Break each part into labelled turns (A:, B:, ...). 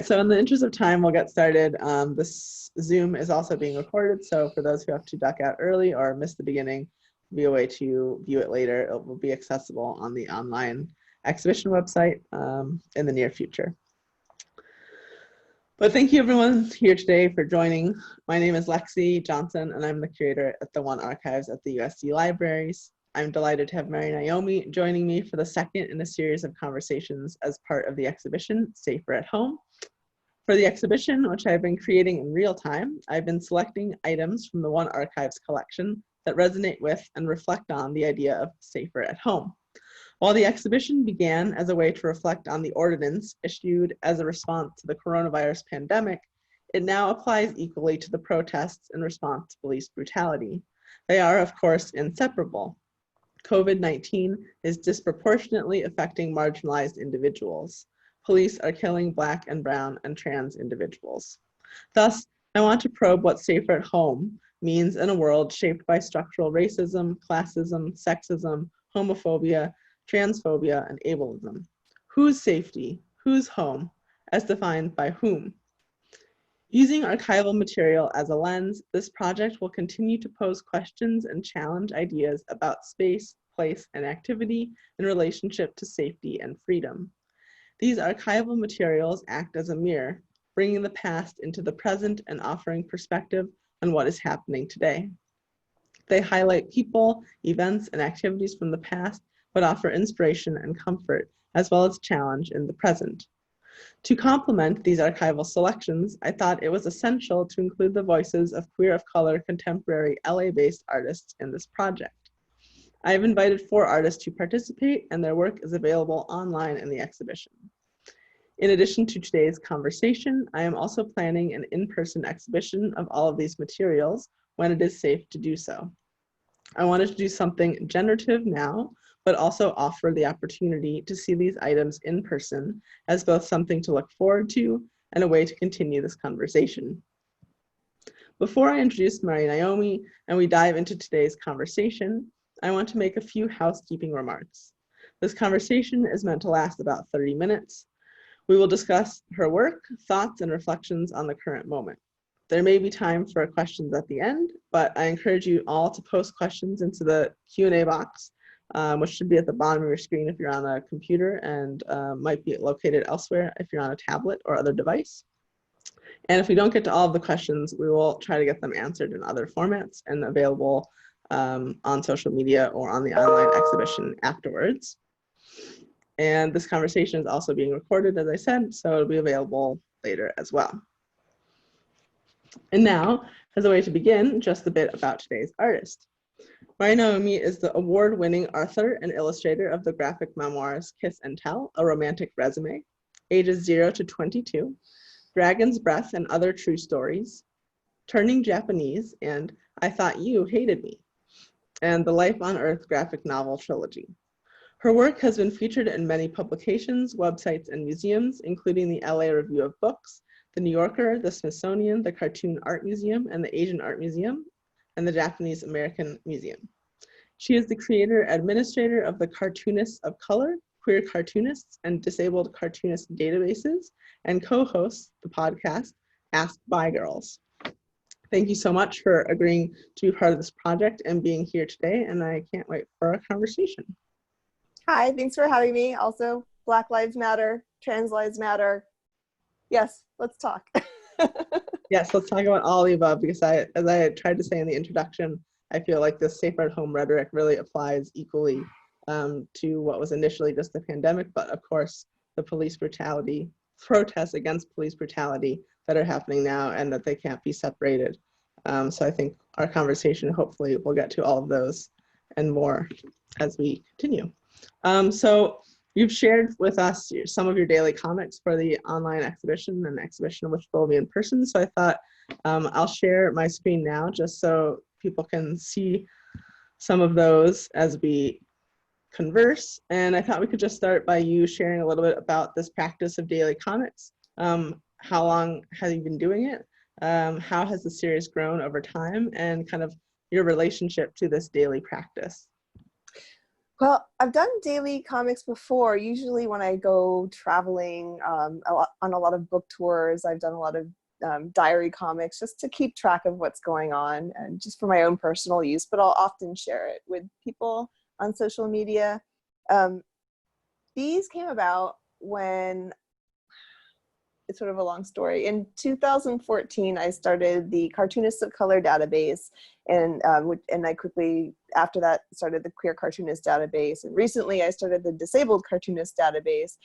A: So in the interest of time, we'll get started. This Zoom is also being recorded, so for those who have to duck out early or miss the beginning, be a way to view it later. It will be accessible on the online exhibition website in the near future. But thank you everyone here today for joining. My name is Alexis Johnson, and I'm the curator at the One Archives at the USC Libraries. I'm delighted to have MariNaomi joining me for the second in a series of conversations as part of the exhibition, Safer at Home. For the exhibition, which I've been creating in real time, I've been selecting items from the One Archives collection that resonate with and reflect on the idea of safer at home. While the exhibition began as a way to reflect on the ordinance issued as a response to the coronavirus pandemic, it now applies equally to the protests in response to police brutality. They are, of course, inseparable. COVID-19 is disproportionately affecting marginalized individuals. Police are killing Black and brown and trans individuals. Thus, I want to probe what safer at home means in a world shaped by structural racism, classism, sexism, homophobia, transphobia, and ableism. Whose safety, whose home, as defined by whom? Using archival material as a lens, this project will continue to pose questions and challenge ideas about space, place, and activity in relationship to safety and freedom. These archival materials act as a mirror, bringing the past into the present and offering perspective on what is happening today. They highlight people, events, and activities from the past, but offer inspiration and comfort, as well as challenge in the present. To complement these archival selections, I thought it was essential to include the voices of queer of color contemporary LA-based artists in this project. I have invited 4 artists to participate, and their work is available online in the exhibition. In addition to today's conversation, I am also planning an in-person exhibition of all of these materials when it is safe to do so. I wanted to do something generative now, but also offer the opportunity to see these items in person as both something to look forward to and a way to continue this conversation. Before I introduce MariNaomi and we dive into today's conversation, I want to make a few housekeeping remarks. This conversation is meant to last about 30 minutes. We will discuss her work, thoughts, and reflections on the current moment. There may be time for questions at the end, but I encourage you all to post questions into the Q&A box, which should be at the bottom of your screen if you're on a computer, and might be located elsewhere if you're on a tablet or other device. And if we don't get to all of the questions, we will try to get them answered in other formats and available on social media or on the online exhibition afterwards. And this conversation is also being recorded, as I said, so it'll be available later as well. And now, as a way to begin, just a bit about today's artist. MariNaomi is the award-winning author and illustrator of the graphic memoirs Kiss and Tell, A Romantic Resume, ages 0 to 22, Dragon's Breath and Other True Stories, Turning Japanese, and I Thought You Hated Me, and the Life on Earth graphic novel trilogy. Her work has been featured in many publications, websites, and museums, including the LA Review of Books, the New Yorker, the Smithsonian, the Cartoon Art Museum, and the Asian Art Museum, and the Japanese American Museum. She is the creator administrator of the Cartoonists of Color, Queer Cartoonists, and Disabled Cartoonist Databases, and co-hosts the podcast Ask Bi Girls. Thank you so much for agreeing to be part of this project and being here today, and I can't wait for our conversation.
B: Hi, thanks for having me. Also, Black Lives Matter, Trans Lives Matter. Yes, let's talk.
A: Yes, let's talk about all the above, because as I tried to say in the introduction, I feel like this safer at home rhetoric really applies equally to what was initially just the pandemic, but of course, the police brutality, protests against police brutality that are happening now and that they can't be separated. So I think our conversation, hopefully, will get to all of those and more as we continue. So you've shared with us some of your daily comics for the online exhibition and exhibition which will be in person. So I thought I'll share my screen now just so people can see some of those as we converse. And I thought we could just start by you sharing a little bit about this practice of daily comics. How long have you been doing it? How has the series grown over time, and kind of your relationship to this daily practice?
B: Well, I've done daily comics before. Usually when I go traveling on a lot of book tours, I've done a lot of diary comics just to keep track of what's going on and just for my own personal use, but I'll often share it with people on social media. Um, these came about when, it's sort of a long story. In 2014, I started the Cartoonists of Color database, and I quickly, after that, started the Queer Cartoonist database. And recently, I started the Disabled Cartoonist database.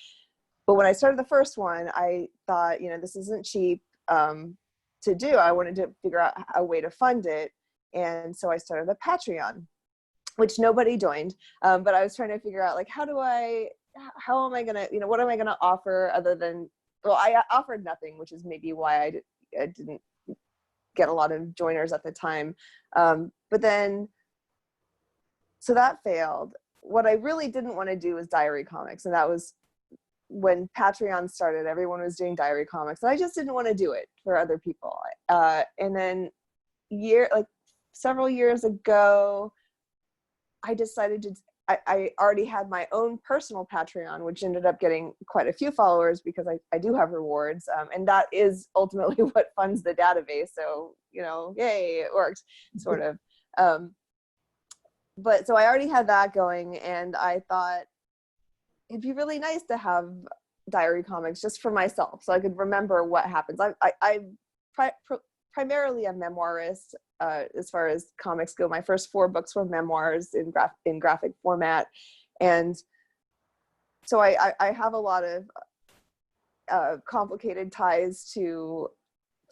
B: But when I started the first one, I thought, this isn't cheap to do. I wanted to figure out a way to fund it. And so I started a Patreon, which nobody joined. But I was trying to figure out, like, how am I going to, what am I going to offer other than, well, I offered nothing, which is maybe why I didn't get a lot of joiners at the time. But then, so that failed. What I really didn't want to do was diary comics. And that was when Patreon started, everyone was doing diary comics. And I just didn't want to do it for other people. And then several years ago, I decided I already had my own personal Patreon, which ended up getting quite a few followers because I do have rewards. And that is ultimately what funds the database. So, yay, it worked, sort of. But so I already had that going, and I thought it'd be really nice to have diary comics just for myself so I could remember what happens. I'm primarily a memoirist as far as comics go. My first 4 books were memoirs in graphic format. And so I have a lot of complicated ties to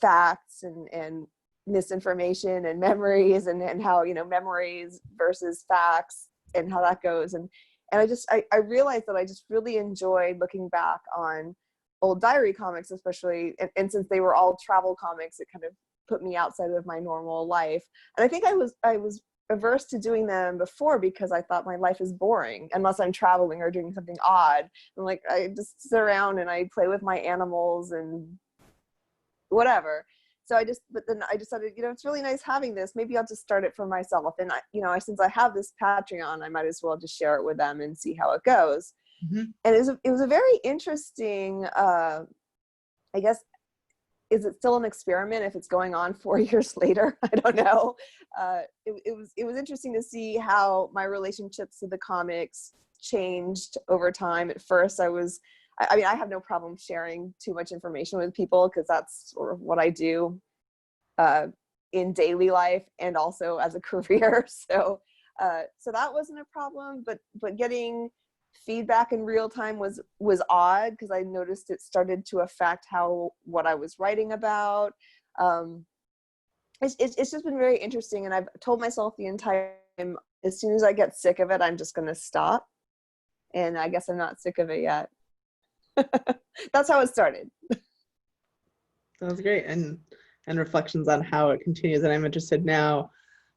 B: facts and misinformation and memories and how, memories versus facts and how that goes. And I realized that I just really enjoyed looking back on old diary comics, especially, and since they were all travel comics, it kind of put me outside of my normal life. And I think I was averse to doing them before because I thought my life is boring unless I'm traveling or doing something odd. I'm like, I just sit around and I play with my animals and whatever. But then I decided, it's really nice having this. Maybe I'll just start it for myself. And since I have this Patreon, I might as well just share it with them and see how it goes. Mm-hmm. And it was a very interesting, I guess, is it still an experiment if it's going on 4 years later? I don't know. It was interesting to see how my relationships to the comics changed over time. At first, I have no problem sharing too much information with people because that's sort of what I do in daily life and also as a career. So that wasn't a problem, but getting feedback in real time was odd because I noticed it started to affect what I was writing about. It's just been very interesting, and I've told myself the entire time, as soon as I get sick of it, I'm just going to stop. And I guess I'm not sick of it yet. That's how it started.
A: Sounds great. And reflections on how it continues. And I'm interested now,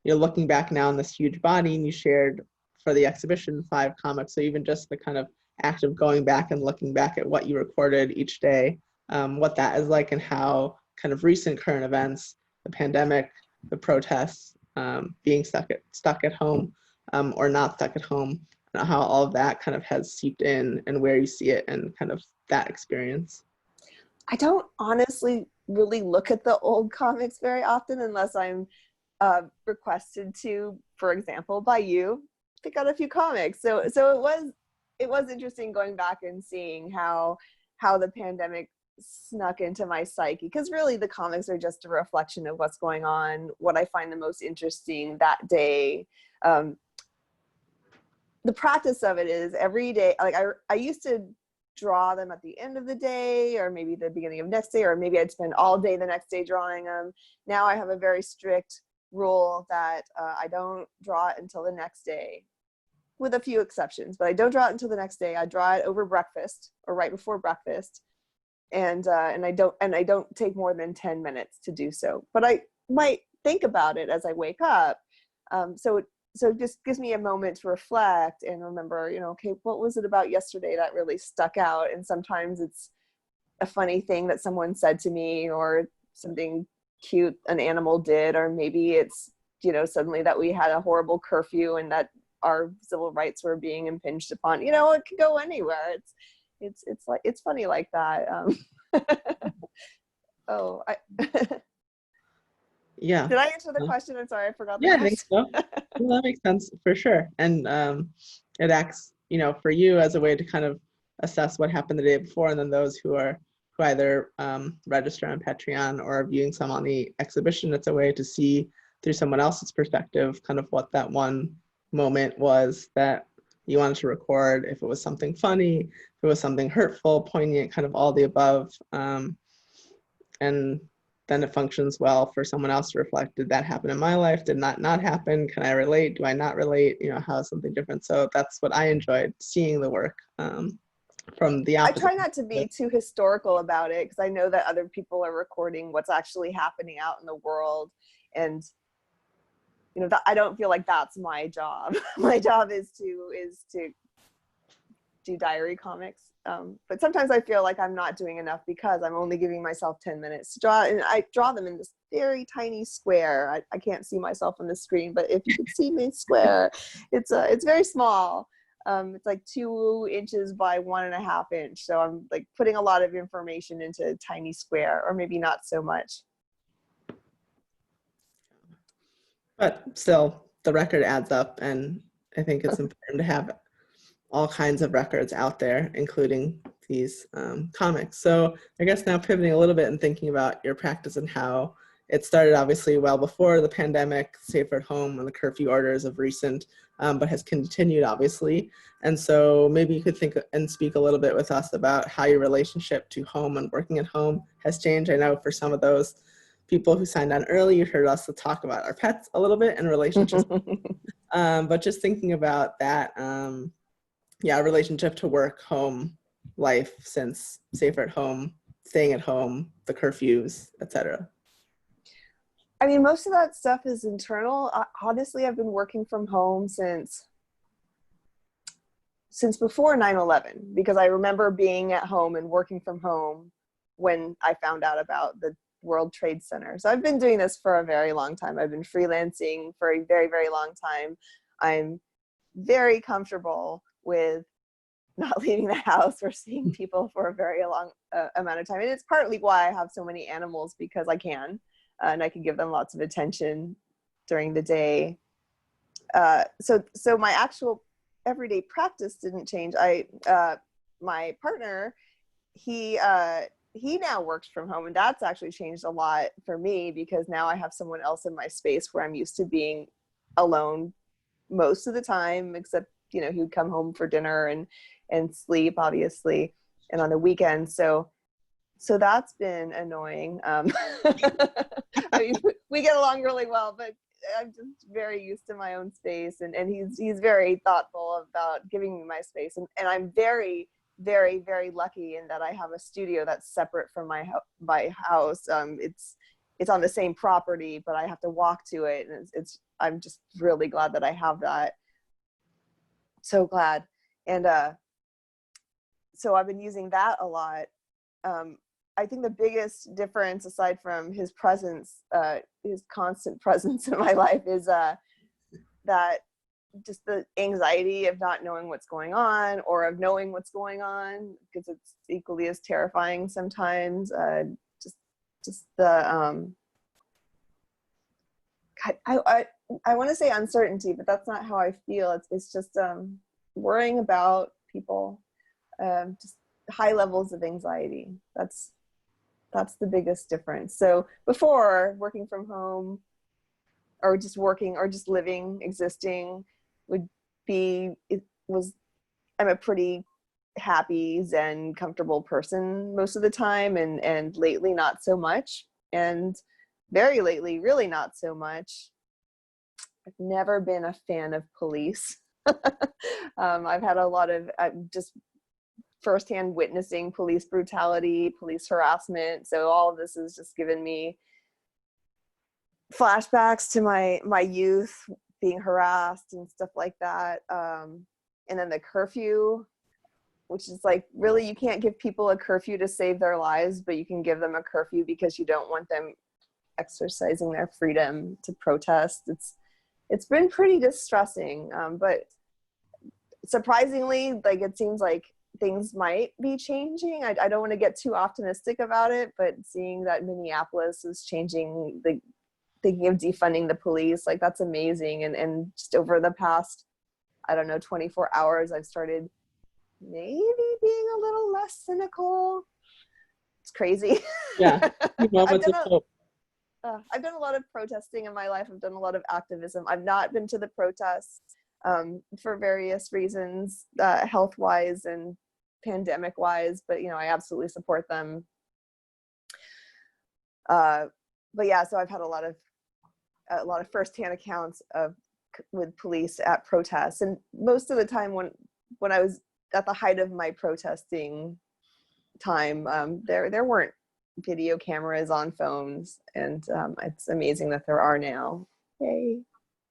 A: you're looking back now on this huge body, and you shared for the exhibition 5 comics. So even just the kind of act of going back and looking back at what you recorded each day, what that is like, and how kind of recent current events, the pandemic, the protests, being stuck at home or not stuck at home, how all of that kind of has seeped in and where you see it and kind of that experience.
B: I don't honestly really look at the old comics very often unless I'm requested to, for example, by you, pick out a few comics. So it was interesting going back and seeing how the pandemic snuck into my psyche, because really the comics are just a reflection of what's going on, what I find the most interesting that day. The practice of it is every day, like I used to draw them at the end of the day or maybe the beginning of next day, or maybe I'd spend all day the next day drawing them. Now I have a very strict rule that I don't draw it until the next day, with a few exceptions, but I don't draw it until the next day. I draw it over breakfast or right before breakfast. And I don't take more than 10 minutes to do so, but I might think about it as I wake up. So it just gives me a moment to reflect and remember, okay, what was it about yesterday that really stuck out? And sometimes it's a funny thing that someone said to me, or something cute an animal did, or maybe it's, suddenly that we had a horrible curfew and that our civil rights were being impinged upon. You know, it could go anywhere. It's funny like that.
A: Yeah.
B: Did I answer the question? I'm sorry, I forgot the
A: Yeah, I
B: question.
A: think so. Well, that makes sense for sure. And it acts, for you as a way to kind of assess what happened the day before, and then those who either register on Patreon or are viewing some on the exhibition, it's a way to see through someone else's perspective kind of what that one moment was that you wanted to record, if it was something funny, if it was something hurtful, poignant, kind of all the above. And then it functions well for someone else to reflect, did that happen in my life? Did not happen? Can I relate? Do I not relate? How is something different? So that's what I enjoyed, seeing the work from the opposite.
B: I try not to be too historical about it, because I know that other people are recording what's actually happening out in the world. And I don't feel like that's my job. My job is to do diary comics. But sometimes I feel like I'm not doing enough because I'm only giving myself 10 minutes to draw, and I draw them in this very tiny square. I can't see myself on the screen, but if you could see me square, it's very small. It's like 2 inches by 1.5 inch. So I'm like putting a lot of information into a tiny square, or maybe not so much.
A: But still, the record adds up, and I think it's important to have all kinds of records out there, including these comics. So I guess now pivoting a little bit and thinking about your practice and how it started obviously well before the pandemic, safer at home and the curfew orders of recent, but has continued obviously. And so maybe you could think and speak a little bit with us about how your relationship to home and working at home has changed. I know for some of those people who signed on early, you heard us to talk about our pets a little bit and relationships. But just thinking about that, relationship to work, home, life since safer at home, staying at home, the curfews, etc.
B: I mean, most of that stuff is internal. Honestly, I've been working from home since before 9/11, because I remember being at home and working from home when I found out about the World Trade Center. So I've been doing this for a very long time. I've been freelancing for a very, very long time. I'm very comfortable with not leaving the house or seeing people for a very long amount of time. And it's partly why I have so many animals, because I can, and I can give them lots of attention during the day. So my actual everyday practice didn't change. My partner, he now works from home, and that's actually changed a lot for me, because now I have someone else in my space where I'm used to being alone most of the time, except he would come home for dinner and sleep, obviously, and on the weekends. So that's been annoying. I mean, we get along really well, but I'm just very used to my own space, and he's very thoughtful about giving me my space, and I'm very, very, very lucky in that I have a studio that's separate from my house. It's on the same property, but I have to walk to it, and I'm just really glad that I have that. So glad. And so I've been using that a lot. I think the biggest difference, aside from his presence, his constant presence in my life, is that just the anxiety of not knowing what's going on, or of knowing what's going on, because it's equally as terrifying sometimes. Just the I want to say uncertainty, but that's not how I feel. It's just worrying about people, just high levels of anxiety. That's the biggest difference. So before, working from home, or just working, or just living, existing, I'm a pretty happy, zen, comfortable person most of the time, and lately not so much, and very lately really not so much. I've never been a fan of police. I've had a lot of just firsthand witnessing police brutality, police harassment. So all of this has just given me flashbacks to my youth, being harassed and stuff like that. And then the curfew, which is like, really, you can't give people a curfew to save their lives, but you can give them a curfew because you don't want them exercising their freedom to protest. it's been pretty distressing, but surprisingly, like, it seems like things might be changing. I don't want to get too optimistic about it, but seeing that Minneapolis is changing, the thinking of defunding the police, like, that's amazing. And just over the past, I don't know, 24 hours, I've started maybe being a little less cynical. It's crazy.
A: Yeah.
B: I've
A: Moments of hope.
B: I've done a lot of protesting in my life. I've done a lot of activism. I've not been to the protests for various reasons, health-wise and pandemic-wise, but I absolutely support them. But yeah, so I've had a lot of firsthand accounts with police at protests, and most of the time when I was at the height of my protesting time, there weren't video cameras on phones, and it's amazing that there are now. Yay.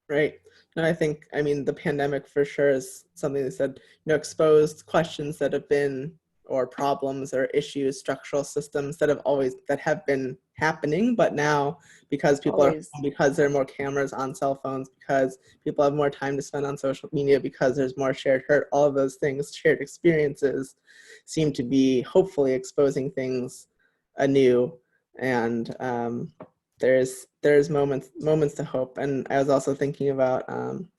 A: Right. And I mean, the pandemic for sure is something that said, exposed questions that have been, or problems or issues, structural systems that have been happening, but now because because there are more cameras on cell phones, because people have more time to spend on social media, because there's more shared hurt, all of those things, shared experiences, seem to be hopefully exposing things anew. And there's moments to hope. And I was also thinking about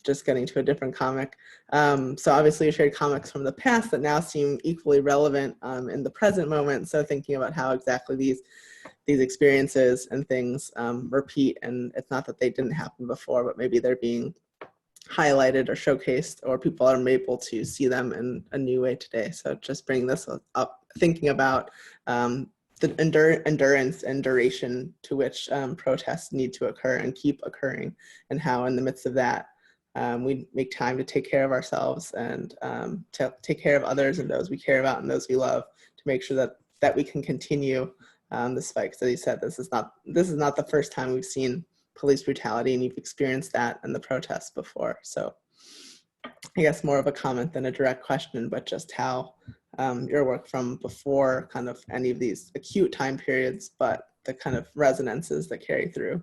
A: just getting to a different comic. So obviously you shared comics from the past that now seem equally relevant in the present moment. So thinking about how exactly these experiences and things repeat, and it's not that they didn't happen before, but maybe they're being highlighted or showcased, or people are able to see them in a new way today. So just bringing this up, thinking about the endurance and duration to which protests need to occur and keep occurring, and how in the midst of that we make time to take care of ourselves and to take care of others and those we care about and those we love, to make sure that we can continue this fight. Because as you said, this is not the first time we've seen police brutality, and you've experienced that in the protests before. So I guess more of a comment than a direct question, but just how your work from before kind of any of these acute time periods, but the kind of resonances that carry through.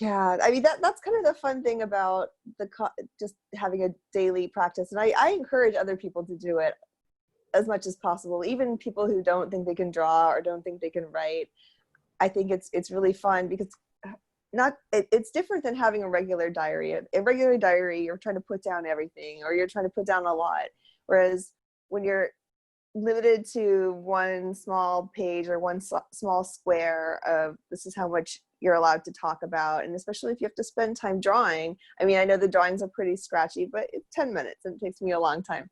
B: Yeah, I mean, that's kind of the fun thing about just having a daily practice. And I encourage other people to do it as much as possible, even people who don't think they can draw or don't think they can write. I think it's really fun, because it's different than having a regular diary. A regular diary, you're trying to put down everything, or you're trying to put down a lot. Whereas when you're limited to one small page or one small square of this is how much you're allowed to talk about, and especially if you have to spend time drawing. I mean, I know the drawings are pretty scratchy, but it's 10 minutes and it takes me a long time.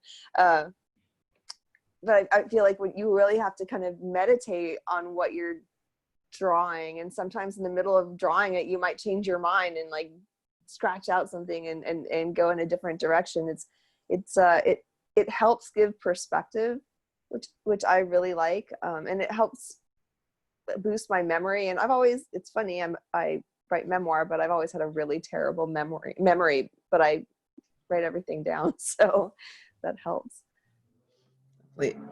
B: But I feel like when you really have to kind of meditate on what you're drawing, and sometimes in the middle of drawing it, you might change your mind and like scratch out something and go in a different direction. It helps give perspective, which I really like, and it helps boost my memory. And it's funny, I write memoir, but I've always had a really terrible memory, but I write everything down, so that helps.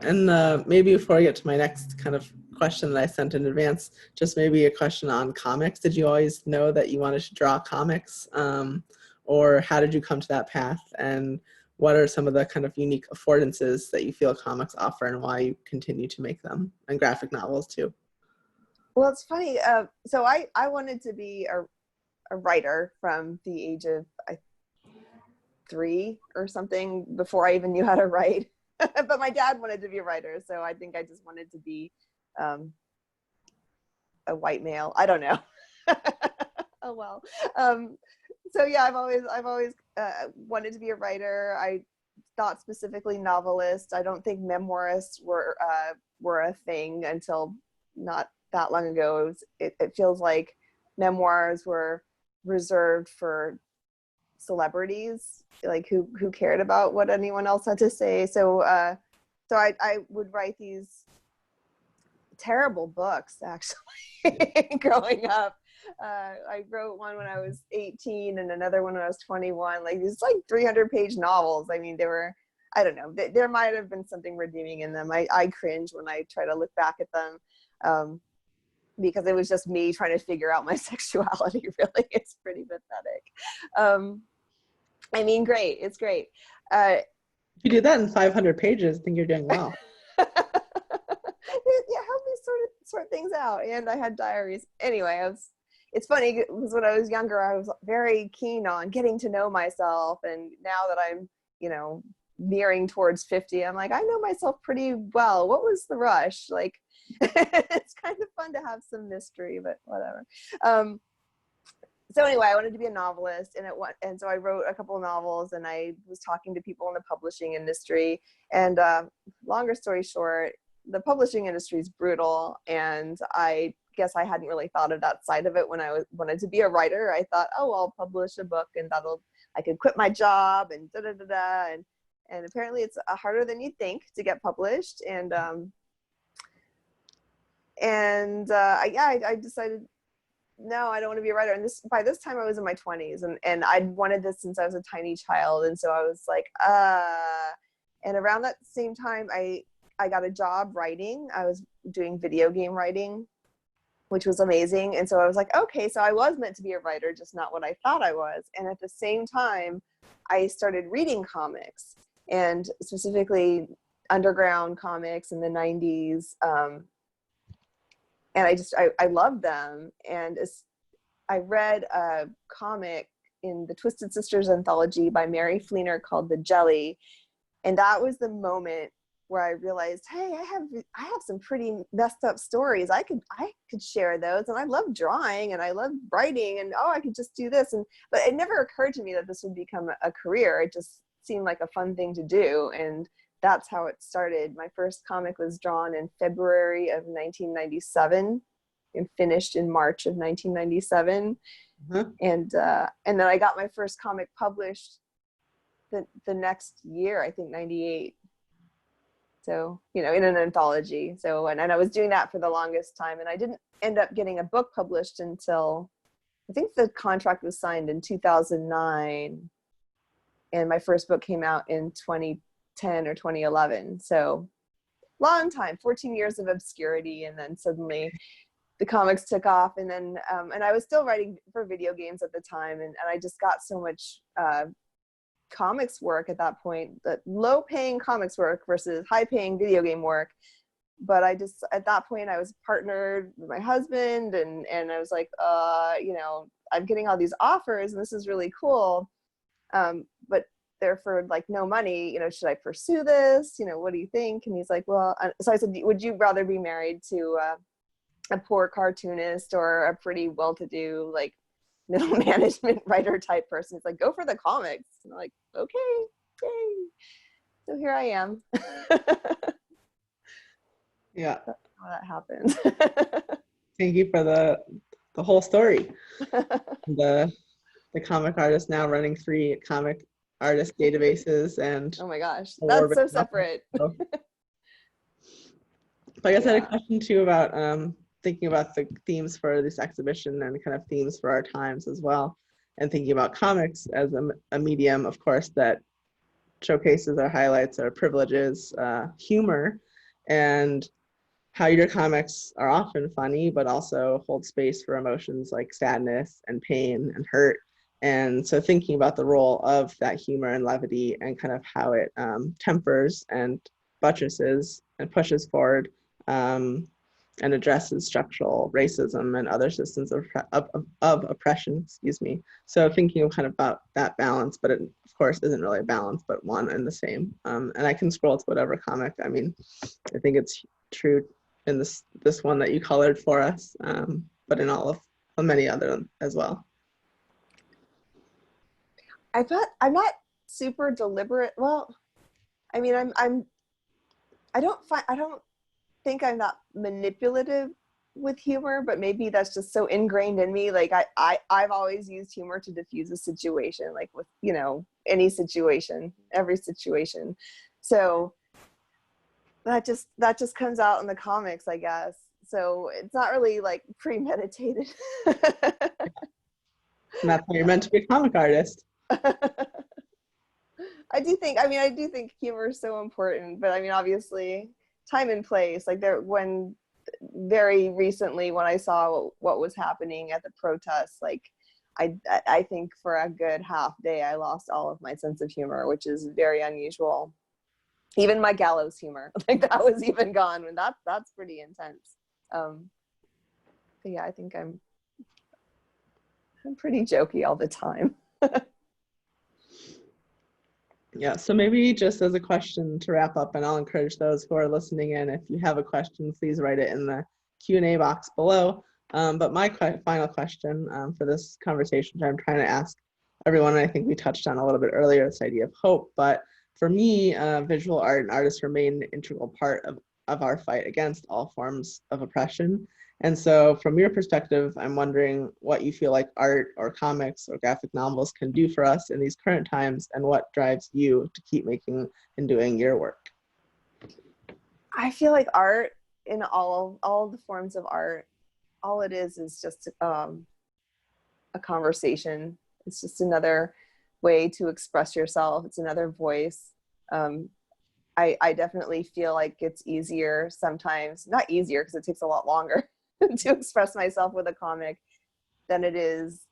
A: And maybe before I get to my next kind of question that I sent in advance, just maybe a question on comics. Did you always know that you wanted to draw comics, or how did you come to that path? And what are some of the kind of unique affordances that you feel comics offer, and why you continue to make them, and graphic novels too?
B: Well, it's funny. So I wanted to be a writer from the age of 3 or something, before I even knew how to write. But my dad wanted to be a writer, so I think I just wanted to be a white male. I don't know. Oh well. So yeah, I've always wanted to be a writer. I thought specifically novelist. I don't think memoirists were a thing until not that long ago. It feels like memoirs were reserved for celebrities, like who cared about what anyone else had to say. So I would write these terrible books, actually. Growing up, I wrote one when I was 18 and another one when I was 21, like these 300-page novels. I mean, they were, I don't know, there might have been something redeeming in them. I cringe when I try to look back at them. because it was just me trying to figure out my sexuality. Really, it's pretty pathetic. I mean, great. It's great.
A: If you do that in 500 pages, I think you're doing well.
B: Yeah, help me sort things out. And I had diaries. Anyway, it's funny because when I was younger, I was very keen on getting to know myself. And now that I'm, nearing towards 50, I'm like, I know myself pretty well. What was the rush? Like, it's kind of fun to have some mystery, but whatever. So anyway, I wanted to be a novelist, and so I wrote a couple of novels, and I was talking to people in the publishing industry. And longer story short, the publishing industry is brutal, and I guess I hadn't really thought of that side of it when I wanted to be a writer. I thought, oh, I'll publish a book, and I could quit my job, and and apparently it's harder than you'd think to get published. And I decided, no, I don't want to be a writer. And by this time I was in my 20s, and I'd wanted this since I was a tiny child. And so I was like, and around that same time, I got a job writing. I was doing video game writing, which was amazing. And so I was like, okay, so I was meant to be a writer, just not what I thought I was. And at the same time, I started reading comics, and specifically underground comics in the 90s. And I loved them. And I read a comic in the Twisted Sisters anthology by Mary Fleener called The Jelly. And that was the moment where I realized, hey, I have some pretty messed up stories. I could share those. And I love drawing, and I love writing, and I could just do this. But it never occurred to me that this would become a career. It just seemed like a fun thing to do. And that's how it started. My first comic was drawn in February of 1997 and finished in March of 1997. Mm-hmm. And then I got my first comic published the next year, I think 98. So, in an anthology. So, and I was doing that for the longest time, and I didn't end up getting a book published until, I think the contract was signed in 2009. And my first book came out in 2010 or 2011. So long time, 14 years of obscurity. And then suddenly the comics took off. And then, and I was still writing for video games at the time. And I just got so much comics work at that point, that low paying comics work versus high paying video game work. But at that point I was partnered with my husband, and I was like, I'm getting all these offers, and this is really cool. But they're for like no money, should I pursue this? What do you think? And he's like, well, so I said, would you rather be married to a poor cartoonist or a pretty well-to-do, like, middle management writer type person? It's like, go for the comics. And I'm like, okay, yay. So here I am.
A: Yeah.
B: That's how that happened.
A: Thank you for the whole story. The comic artist now running 3 comic artist databases, and
B: oh my gosh, that's so separate.
A: But I guess I had a question too about thinking about the themes for this exhibition and kind of themes for our times as well, and thinking about comics as a medium, of course, that showcases or highlights our privileges, humor, and how your comics are often funny, but also hold space for emotions like sadness and pain and hurt. And so thinking about the role of that humor and levity, and kind of how it tempers and buttresses and pushes forward and addresses structural racism and other systems of oppression, excuse me. So thinking of kind of about that balance, but it of course isn't really a balance, but one and the same. And I can scroll to whatever comic. I mean, I think it's true in this one that you colored for us, but in all of many other as well.
B: I'm not super deliberate. Well, I mean, I don't think I'm not manipulative with humor, but maybe that's just so ingrained in me. Like I've always used humor to diffuse a situation, like with, any situation, every situation. So that just comes out in the comics, I guess. So it's not really like premeditated.
A: And that's how you're meant to be a comic artist.
B: I do think humor is so important, but I mean, obviously time and place, like when very recently when I saw what was happening at the protests, like I think for a good half day I lost all of my sense of humor, which is very unusual. Even my gallows humor, like that was even gone, and that's pretty intense. But yeah, I think I'm pretty jokey all the time.
A: Yeah, so maybe just as a question to wrap up, and I'll encourage those who are listening in, if you have a question, please write it in the Q&A box below. But my final question for this conversation, which I'm trying to ask everyone, and I think we touched on a little bit earlier, this idea of hope, but for me, visual art and artists remain an integral part of our fight against all forms of oppression. And so from your perspective, I'm wondering what you feel like art or comics or graphic novels can do for us in these current times, and what drives you to keep making and doing your work.
B: I feel like art, in all the forms of art, all it is just a conversation. It's just another way to express yourself. It's another voice. I definitely feel like it's easier sometimes, not easier because it takes a lot longer to express myself with a comic than it is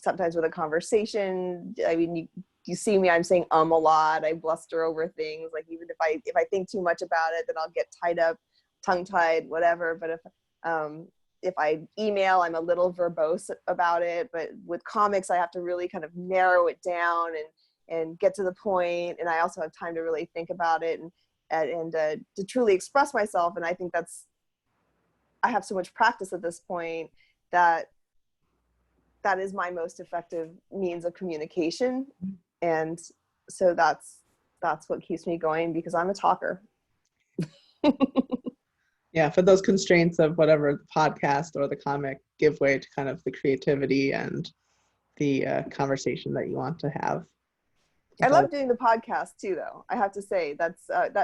B: sometimes with a conversation. I mean, you see me, I'm saying a lot. I bluster over things. Like even if I think too much about it, then I'll get tied up, tongue-tied, whatever. But if I email, I'm a little verbose about it. But with comics, I have to really kind of narrow it down and get to the point. And I also have time to really think about it and to truly express myself. And I think I have so much practice at this point that is my most effective means of communication. And so that's what keeps me going, because I'm a talker.
A: Yeah, for those constraints of whatever the podcast or the comic give way to kind of the creativity and the conversation that you want to have.
B: I love doing the podcast too, though. I have to say that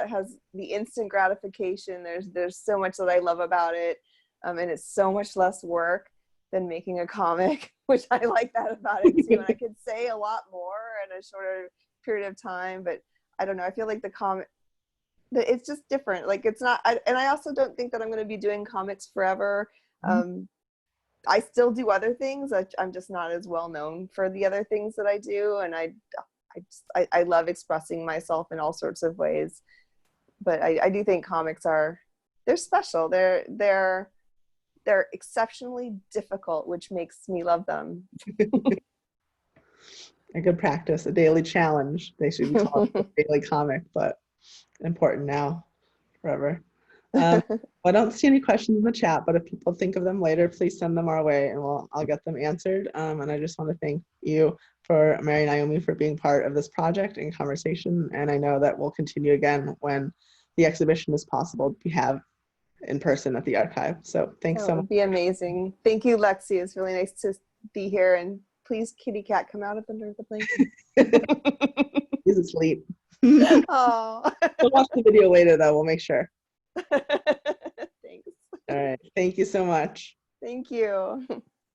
B: has the instant gratification. There's so much that I love about it, and it's so much less work than making a comic, which I like that about it too. And I could say a lot more in a shorter period of time, but I don't know. I feel like the comic, it's just different. Like it's not, and I also don't think that I'm going to be doing comics forever. I still do other things. I'm just not as well known for the other things that I do, and I love expressing myself in all sorts of ways. But I do think comics they're special. They're exceptionally difficult, which makes me love them.
A: A good practice, a daily challenge. They should be called a daily comic, but important now, forever. I don't see any questions in the chat, but if people think of them later, please send them our way and I'll get them answered. And I just want to thank you, for MariNaomi, for being part of this project and conversation. And I know that we'll continue again when the exhibition is possible to have in person at the archive. So thanks so much.
B: It would be amazing. Thank you, Lexi. It's really nice to be here. And please, kitty cat, come out of under the blanket.
A: He's asleep.
B: Oh.
A: We'll watch the video later, though. We'll make sure.
B: Thanks.
A: All right. Thank you so much.
B: Thank you.